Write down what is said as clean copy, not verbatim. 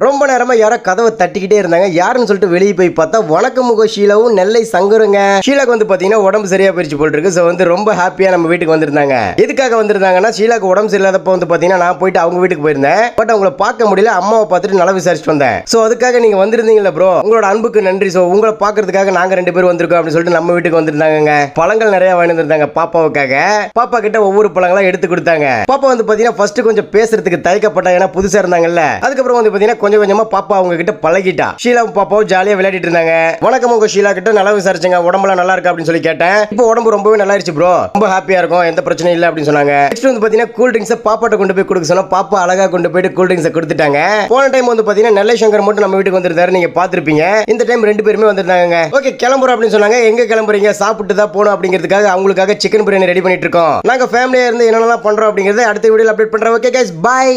ரொம்ப நேரமா யாரோ கதவை தட்டிக்கிட்டே இருந்தாங்க. யாருன்னு சொல்லிட்டு வெளியே போய் பார்த்தா வணக்கம் முக ஷீலாவும் நெல்லை சங்கருங்க. ஷீலாக்கு வந்து பாத்தீங்கன்னா உடம்பு சரியா போயிடுச்சு போல் இருக்கு. சோ வந்து ரொம்ப ஹாப்பியா நம்ம வீட்டுக்கு வந்திருந்தாங்க. எதுக்காக வந்திருந்தாங்கன்னா ஷீலாக்கு உடம்பு சரியில்லாதப்ப வந்து பாத்தீங்கன்னா நான் போயிட்டு அவங்க வீட்டுக்கு போயிருந்தேன். பட் அவங்கள பார்க்க முடியல. அம்மாவை பார்த்துட்டு நல்லா விசாரிச்சுட்டு வந்தேன். சோ அதுக்காக நீங்க வந்திருந்தீங்களா ப்ரோ, உங்களோட அன்புக்கு நன்றி. சோ உங்களை பாக்குறதுக்காக நாங்க 2 பேரும் வந்திருக்கோம் அப்படின்னு சொல்லிட்டு நம்ம வீட்டுக்கு வந்திருந்தாங்க. பழங்கள் நிறைய வாங்கி வந்திருந்தாங்க பாப்பாவுக்காக. பாப்பா கிட்ட ஒவ்வொரு பழங்களா எடுத்து கொடுத்தாங்க. பாப்பா வந்து பாத்தீங்கன்னா ஃபர்ஸ்ட் கொஞ்சம் பேசுறதுக்கு தயக்கப்பட்டா, ஏன்னா புதுசா இருந்தாங்கல்ல. அதுக்கப்புறம் வந்து பாத்தீங்கன்னா கொஞ்சம் கொஞ்சமா பாப்பா அவங்க கிட்ட பழகிட்டா. ஷீலாவும் பாப்பாவும் ஜாலியா விளையாடிட்டு இருந்தாங்க. வணக்கம் உங்க ஷீலா கிட்ட நல்லா விசாரிச்சங்க, உடம்புலாம் நல்லா இருக்கு அப்படின்னு சொல்லி கேட்டேன். இப்போ உடம்பு ரொம்பவே நல்லா இருந்துச்சு ப்ரோ, ரொம்ப ஹாப்பியா இருக்கும், எந்த பிரச்சனையும் இல்ல அப்படின்னு சொன்னாங்க. நெக்ஸ்ட் வந்து பாத்தீங்கன்னா கூல் ட்ரிங்க்ஸ் பாப்பாட்ட கொண்டு போய் கொடுக்க சொன்னா பாப்பா அழகா கொண்டு போயிட்டு கூல் ட்ரிங்க்ஸ் கொடுத்துட்டாங்க. போன டைம் வந்து பாத்தீங்கன்னா நெல்லை சங்கர் மட்டும் நம்ம வீட்டுக்கு வந்திருந்தாரு, நீங்க பாத்திருப்பீங்க. இந்த டைம் 2 பேருமே வந்திருந்தாங்க. ஓகே கிளம்புறோம் அப்படின்னு சொன்னாங்க. எங்க கிளம்புறீங்க, சாப்பிட்டு தான் போகணும் அப்படிங்கிறதுக்காக அவங்களுக்காக சிக்கன் பிரியாணி ரெடி பண்ணிட்டு இருக்கோம். நாங்க ஃபேமிலியா இருந்து என்னென்னலாம் பண்றோம் அப்படிங்கறத அடுத்த வீடியோல அப்டேட் பண்றோம். Okay guys, by.